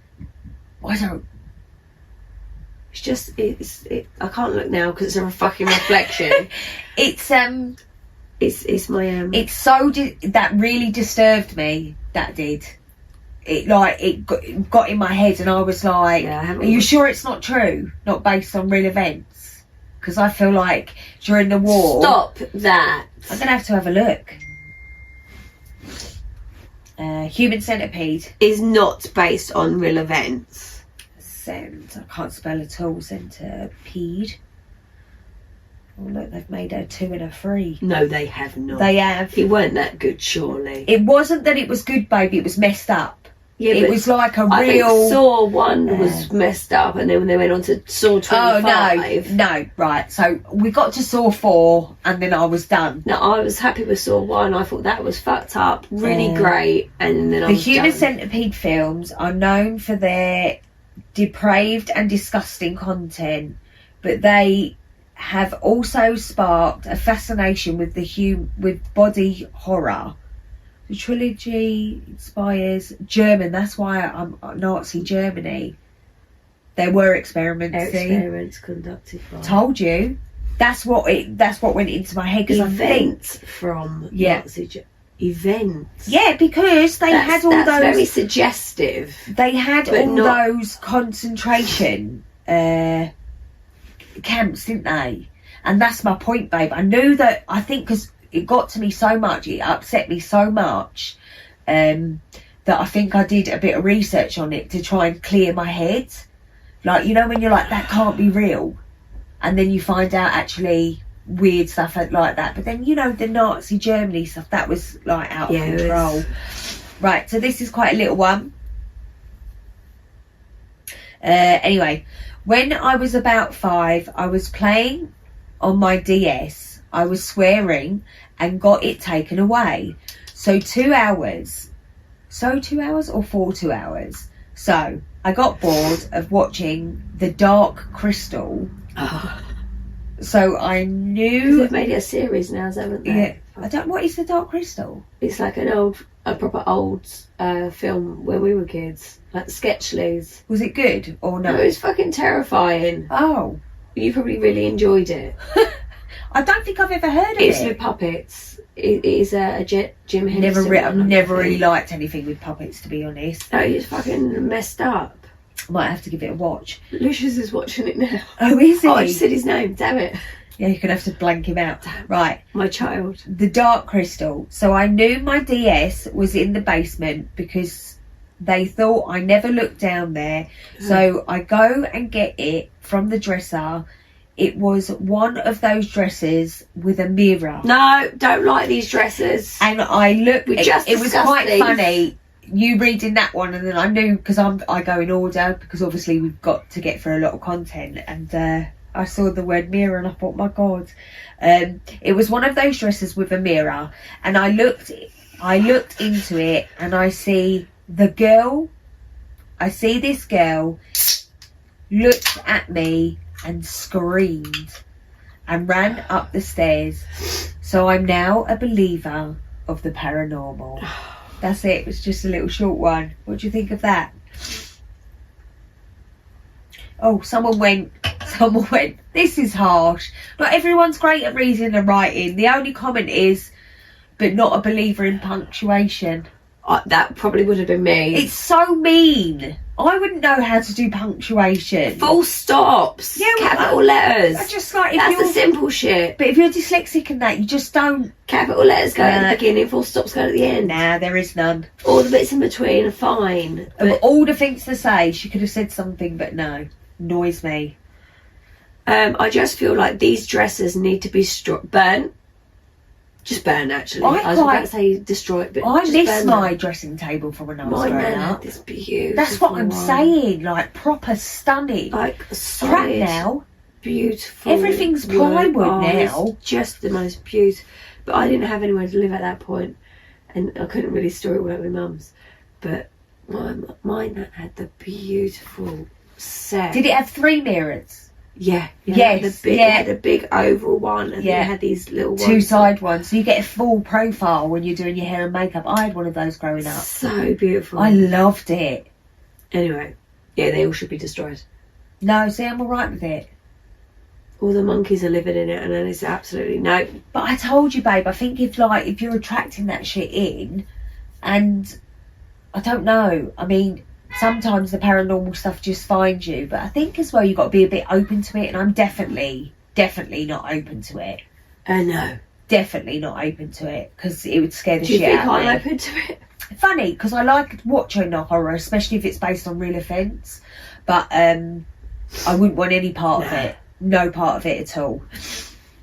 I don't. It's just I can't look now because it's a fucking reflection. It's my It's so that really disturbed me. That did. It got in my head, and I was like, "Are you sure it's not true? Not based on real events?" Because I feel like during the war. Stop that. I'm gonna have to have a look. Human centipede is not based on real events. I can't spell at all. Centipede. Oh look, they've made a 2 and a 3. No, they have not. They have. It weren't that good, surely. It wasn't that it was good, baby. It was messed up. Yeah, it was like a I real. Think Saw 1 was messed up, and then when they went on to Saw 25. Oh no, right. So we got to Saw 4, and then I was done. No, I was happy with Saw 1. I thought that was fucked up, really great, and then I was The Human done. Centipede films are known for their depraved and disgusting content, but they have also sparked a fascination with with body horror. The trilogy inspires German. That's why I'm Nazi Germany. There were experiments. Experiments conducted by. Told you. That's what went into my head because I think from Nazi Germany. Events. Yeah, because they had all those. That's very suggestive. They had all those concentration camps, didn't they? And that's my point, babe. I knew that. I think because it got to me so much, it upset me so much, that I think I did a bit of research on it to try and clear my head. Like, you know, when you're like, that can't be real. And then you find out actually weird stuff like that. But then, you know, the Nazi Germany stuff, that was like out of control. Right, so this is quite a little one. Anyway, when I was about 5, I was playing on my DS. I was swearing and got it taken away. So 2 hours. So 2 hours or 2 hours? So I got bored of watching The Dark Crystal. So I knew... They've made it a series now, haven't they? Yeah. What is The Dark Crystal? It's like a proper old film when we were kids. Like the Sketchleys. Was it good or no? No, it was fucking terrifying. Oh. You probably really enjoyed it. I don't think I've ever heard of it. It's with puppets. It is a Jim Henderson. I've never really liked anything with puppets, to be honest. No, it's fucking messed up. I might have to give it a watch. Lucius is watching it now. Oh, is he? Oh, I just said his name. Damn it. Yeah, you're going to have to blank him out. Right. My child. The Dark Crystal. So I knew my DS was in the basement because they thought I never looked down there. So I go and get it from the dresser. It was one of those dresses with a mirror. No, don't like these dresses. And I looked, it was quite these. funny. You reading that one, and then I knew, because I go in order, because obviously we've got to get through a lot of content, and I saw the word mirror and I thought, my God. It was one of those dresses with a mirror, and I looked into it, and I see this girl looked at me and screamed and ran up the stairs. So I'm now a believer of the paranormal. That's it. It was just a little short one. What do you think of that? Oh, someone went, this is harsh. Not everyone's great at reading and writing. The only comment is, but not a believer in punctuation. That probably would have been me. It's so mean. I wouldn't know how to do punctuation. Full stops. Yeah, capital letters. I just like, that's the simple shit. But if you're dyslexic and that, you just don't. Capital letters go at the beginning, full stops go at the end. Nah, there is none. All the bits in between are fine. Of all the things to say, she could have said something, but no. Annoys me. I just feel like these dresses need to be burnt. Just burn, actually. I was about to say destroy it, but I just miss my dressing table from when I was growing up. This beautiful. That's what I'm saying. Like proper stunning. Like crap now. Beautiful. Everything's plywood now. It's just the most beautiful. But I didn't have anywhere to live at that point, and I couldn't really store it with mum's. But mine had the beautiful set. Did it have 3 mirrors? Yeah. Yes. It had the big oval one, and it had these little 2 side ones. So you get a full profile when you're doing your hair and makeup. I had one of those growing up. So beautiful. I loved it. Anyway, yeah, they all should be destroyed. No, see, I'm alright with it. All the monkeys are living in it, and then it's absolutely no. But I told you, babe, I think if you're attracting that shit in, and I don't know, I mean, sometimes the paranormal stuff just finds you, but I think as well you've got to be a bit open to it, and I'm definitely not open to it. No. Definitely not open to it, because it would scare the shit out of me. Do you think I'm open to it? Funny, because I like watching the horror, especially if it's based on real events, but I wouldn't want any part of it. No part of it at all.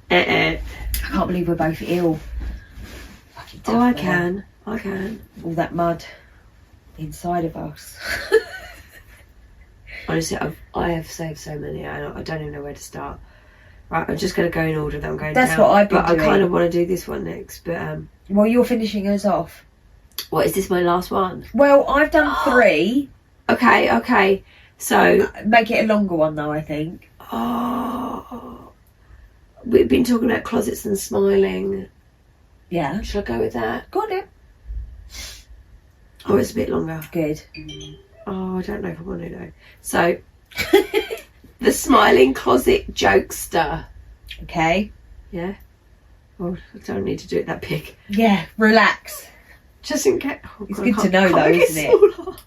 I can't believe we're both ill. Fucking oh, I can. All that mud inside of us. Honestly, I have saved so many. I don't even know where to start. Right, I'm just going to go in order that I'm going That's down. what I've been doing. But I kind of want to do this one next. But well, you're finishing us off. What, is this my last one? Well, I've done 3. Okay. So make it a longer one though, I think. Oh, we've been talking about closets and smiling. Yeah. Shall I go with that? Go on then. Oh, it's a bit longer. Good. Oh, I don't know if I want to though. So, the smiling closet jokester. Okay. Yeah. Oh, I don't need to do it that big. Yeah, relax. Just in case. Oh, it's God, good to know though, isn't it? Smaller.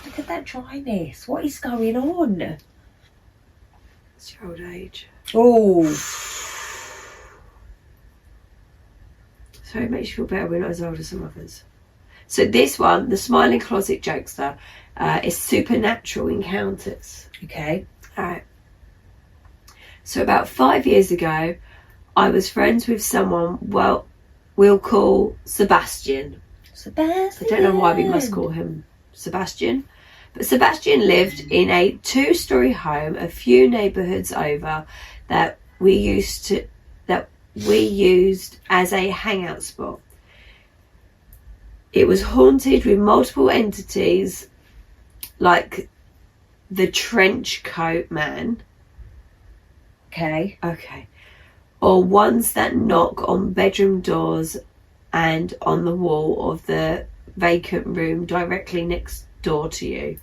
Look at that dryness. What is going on? It's your old age. Oh. So it makes you feel better we're not as old as some others. So this one, the Smiling Closet Jokester, is supernatural encounters. Okay. Alright. So about 5 years ago, I was friends with someone, well, we'll call Sebastian. Sebastian. I don't know why we must call him Sebastian. But Sebastian lived in a 2-story home a few neighbourhoods over that we used as a hangout spot. It was haunted with multiple entities like the trench coat man. Okay. Or ones that knock on bedroom doors and on the wall of the vacant room directly next door to you.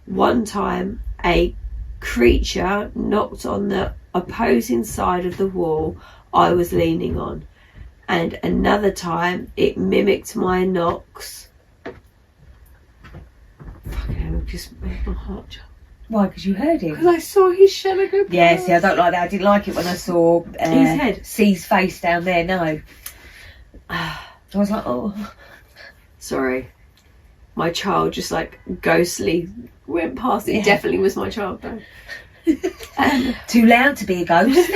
One time, a creature knocked on the opposing side of the wall I was leaning on, and another time it mimicked my knocks. Fucking hell, it just made my heart jump. Why? Because you heard him. Because I saw his shadow go past. Yeah, see, I don't like that. I didn't like it when I saw his head. C's face down there. No. I was like, oh. Sorry. My child just like ghostly went past. It definitely was my child though. Too loud to be a ghost.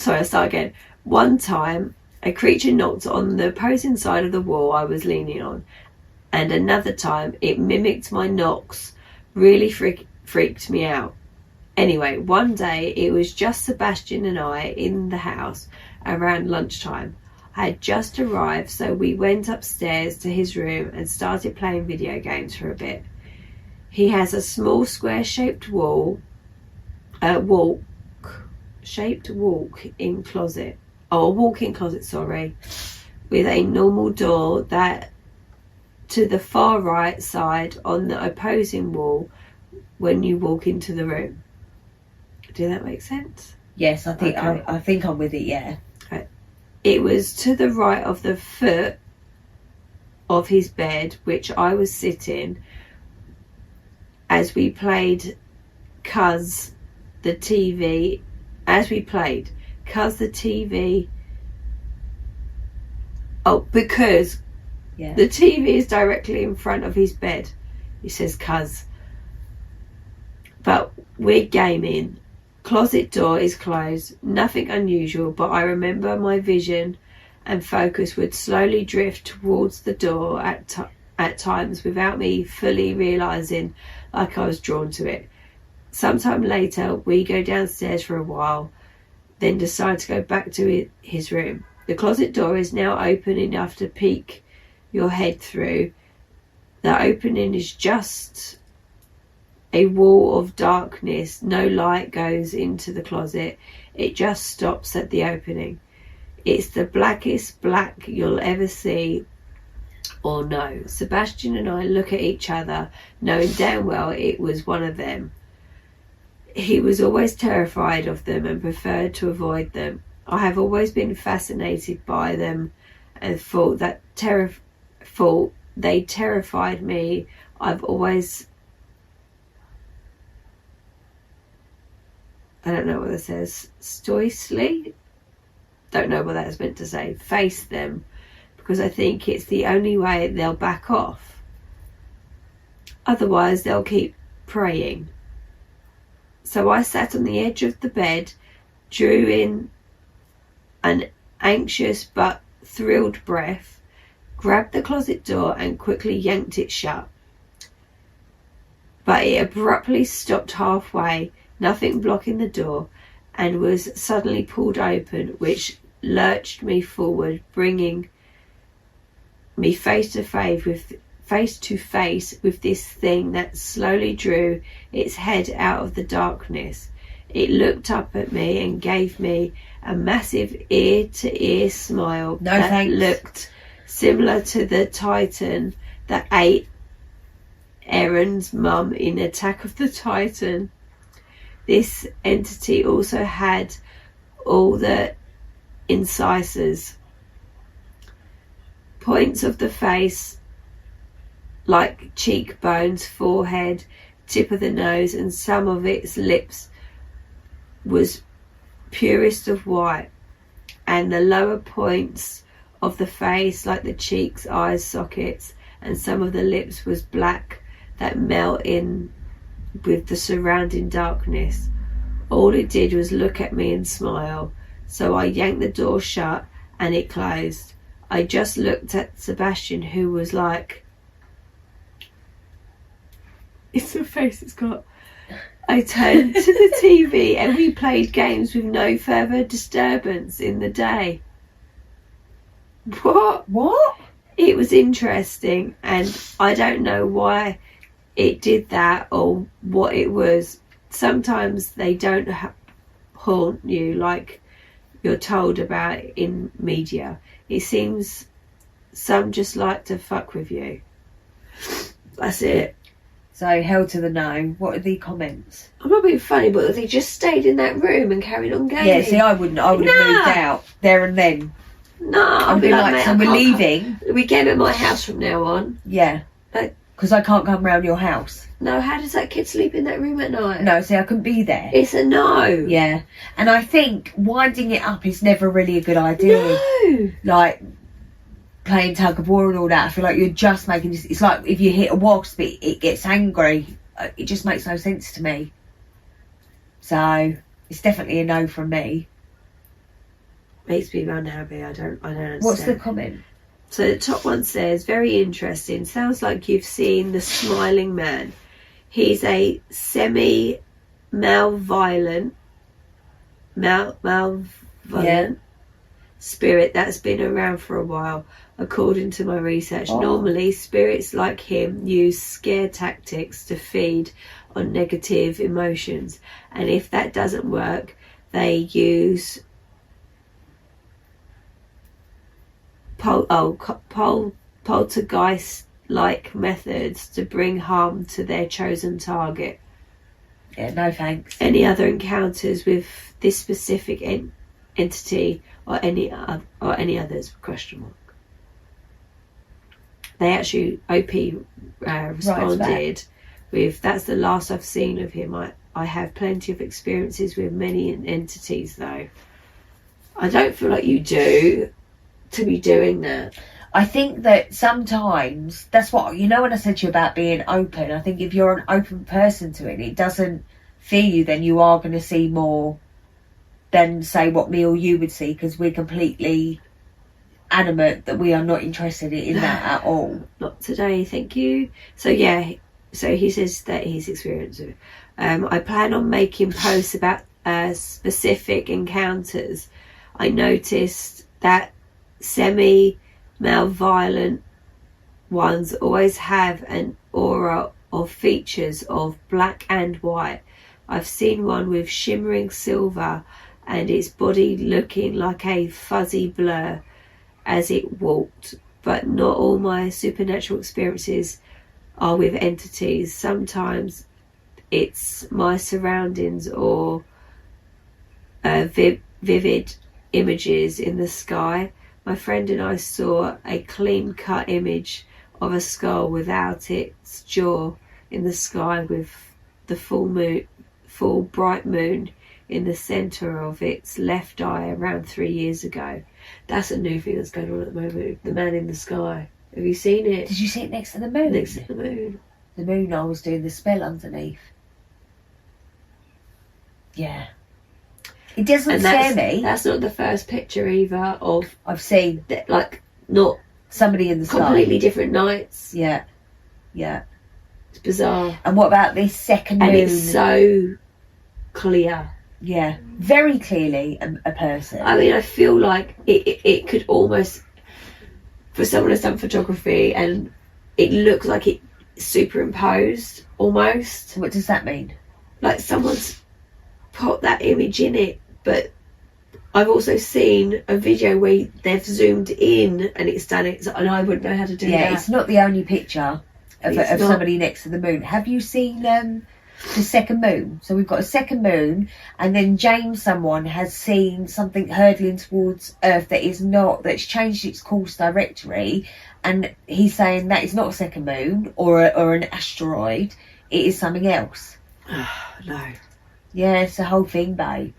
I'll start again. One time, a creature knocked on the opposing side of the wall I was leaning on, and another time it mimicked my knocks. Really freaked me out. Anyway, one day it was just Sebastian and I in the house around lunchtime. I had just arrived, so we went upstairs to his room and started playing video games for a bit. He has a small square-shaped walk-in closet, with a normal door that to the far right side on the opposing wall when you walk into the room. Did that make sense? Yes, I think Okay. I think I'm with it. Yeah. It was to the right of the foot of his bed, which I was sitting as we played because the TV because the TV is directly in front of his bed. He says cuz. But we're gaming. Closet door is closed. Nothing unusual, but I remember my vision and focus would slowly drift towards the door at times without me fully realising like I was drawn to it. Sometime later, we go downstairs for a while, then decide to go back to his room. The closet door is now open enough to peek your head through. The opening is just a wall of darkness. No light goes into the closet. It just stops at the opening. It's the blackest black you'll ever see or know. Sebastian and I look at each other, knowing damn well it was one of them. He was always terrified of them and preferred to avoid them. I have always been fascinated by them and thought they terrified me. I've always, I don't know what that says, stoically, don't know what that is meant to say, face them, because I think it's the only way they'll back off. Otherwise they'll keep praying. So I sat on the edge of the bed, drew in an anxious but thrilled breath, grabbed the closet door and quickly yanked it shut. But it abruptly stopped halfway, nothing blocking the door, and was suddenly pulled open, which lurched me forward, bringing me face to face with this thing that slowly drew its head out of the darkness. It looked up at me and gave me a massive ear-to-ear smile looked similar to the Titan that ate Aaron's mum in Attack of the Titan. This entity also had all the incisors, points of the face like cheekbones, forehead, tip of the nose, and some of its lips was purest of white, and the lower points of the face, like the cheeks, eyes, sockets, and some of the lips was black that melt in with the surrounding darkness. All it did was look at me and smile. So I yanked the door shut and it closed. I just looked at Sebastian, who was like, it's the face it's got. I turned to the TV and we played games with no further disturbance in the day. What? It was interesting, and I don't know why it did that or what it was. Sometimes they don't haunt you like you're told about in media. It seems some just like to fuck with you. That's it. So, hell to the no. What are the comments? I'm not being funny, but they just stayed in that room and carried on gaming. Yeah, see, I wouldn't. I would have moved out there and then. No, I'd be like, so we're leaving. We game at my house from now on. Yeah. Because I can't come round your house. No, how does that kid sleep in that room at night? No, see, I couldn't be there. It's a no. Yeah. And I think winding it up is never really a good idea. No. Like, playing tug of war and all that, I feel like you're just making this. It's like if you hit a wasp, it gets angry. It just makes no sense to me. So it's definitely a no from me. Makes me unhappy. I don't understand. What's the comment? So the top one says, very interesting. Sounds like you've seen the smiling man. He's a semi-malevolent spirit that's been around for a while. According to my research, normally spirits like him use scare tactics to feed on negative emotions, and if that doesn't work, they use poltergeist-like methods to bring harm to their chosen target. Yeah, no thanks. Any other encounters with this specific entity or any others? Question mark. They actually, OP responded with, that's the last I've seen of him. I have plenty of experiences with many entities though. I don't feel like you do to be doing that. I think that sometimes, that's what, you know when I said to you about being open, I think if you're an open person to it, it doesn't fear you, then you are going to see more than, say, what me or you would see, because we're completely adamant that we are not interested in that at all. Not today, thank you. So yeah, so he says that he's experienced it. I plan on making posts about specific encounters. I noticed that semi-malevolent ones always have an aura of features of black and white. I've seen one with shimmering silver and its body looking like a fuzzy blur as it walked, but not all my supernatural experiences are with entities. Sometimes it's my surroundings or vivid images in the sky. My friend and I saw a clean-cut image of a skull without its jaw in the sky with the full bright moon in the centre of its left eye around 3 years ago. That's a new thing that's going on at the moment. The man in the sky. Have you seen it? Did you see it next to the moon? Next to the moon. The moon, I was doing the spell underneath. Yeah. It doesn't scare me. That's not the first picture either of I've seen. Like, not somebody in the sky. Completely different nights. Yeah. Yeah. It's bizarre. And what about this second moon? And it's so clear. Yeah, very clearly a person. I mean, I feel like it could almost, for someone who's done photography, and it looks like it superimposed almost. What does that mean? Like someone's put that image in it, but I've also seen a video where they've zoomed in and it's done it, and I wouldn't know how to do that. Yeah, it's not the only picture of somebody next to the moon. Have you seen the second moon? So we've got a second moon, and then James, someone has seen something hurtling towards Earth that's changed its course directory, and he's saying that is not a second moon or an asteroid. It is something else. No. Yeah, it's the whole thing, babe.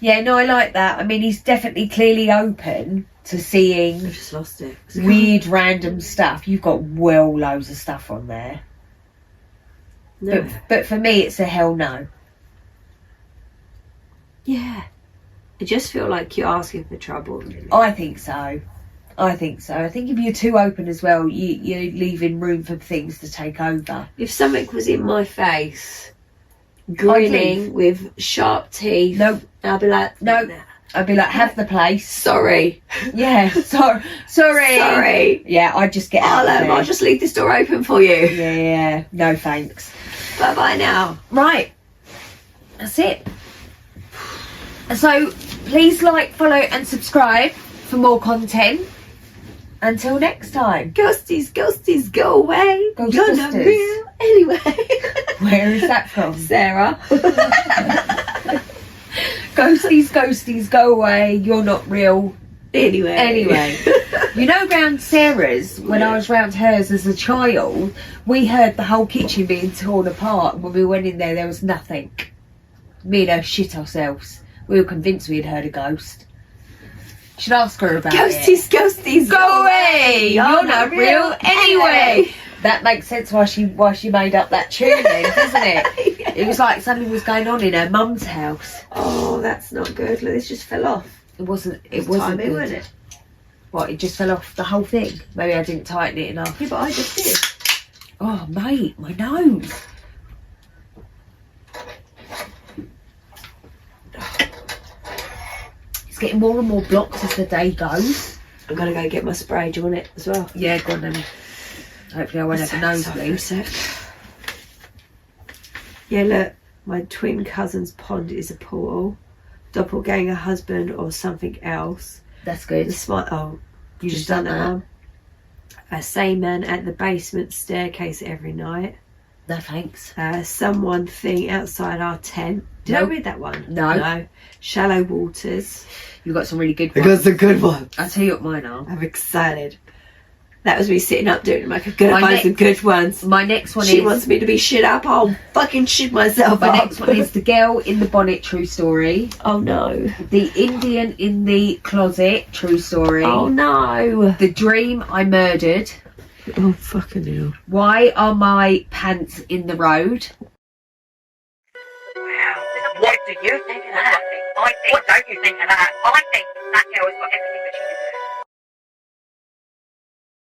Yeah, no, I like that. I mean, he's definitely clearly open to seeing I've just lost it. weird, random stuff. You've got loads of stuff on there. No. But for me, it's a hell no. Yeah. I just feel like you're asking for trouble. Really. I think so. I think if you're too open as well, you're leaving room for things to take over. If something was in my face, grinning with sharp teeth, Nope. I'd be like, No. I'd be like, have the place. sorry. Yeah, sorry. Sorry. Yeah, I'd just get out of there. I'll just leave this door open for you. Yeah, no thanks. Bye-bye now. Right, that's it. So please like, follow and subscribe for more content. Until next time. Ghosties, go away. Ghost You're not sisters. real anyway. Where is that from? Sarah. Ghosties, go away. You're not real. Anyway. You know, round Sarah's, when I was round hers as a child, we heard the whole kitchen being torn apart. When we went in there was nothing. Me and her shit ourselves. We were convinced we had heard a ghost. Should ask her about Ghosties, Go away! You're not real anyway! That makes sense why she made up that tune then, doesn't it? Yeah. It was like something was going on in her mum's house. Oh, that's not good. Look, this just fell off. It wasn't Timing, good. wasn't it? What, it just fell off the whole thing? Maybe I didn't tighten it enough. Yeah, but I just did. Oh mate, my nose. It's getting more and more blocked as the day goes. I'm gonna go get my spray. Do you want it as well? Yeah, go on then. Hopefully I won't have a nosebleed. Sorry for a sec. Yeah, look, my twin cousin's pond is a portal. Doppelganger husband or something else. That's good. The smart. Oh, You just done that one. A same man at the basement staircase every night. No thanks. Someone thing outside our tent. Did I Nope. read that one? No. Shallow waters. You've got some really good I ones. got some good ones. I'll tell you what mine are. I'm excited. That was me sitting up doing like I'm gonna My find some good ones. My next one She is... wants me to be shit up. I'll fucking shit myself My up. next one is The Girl in the Bonnet, true story. Oh no. The Indian in the Closet, true story. Oh no. The Dream I Murdered. Oh fucking hell. Why Are My Pants in the Road? Wow. What do you think of that? What don't you think of that? I think that girl has got everything that she deserves.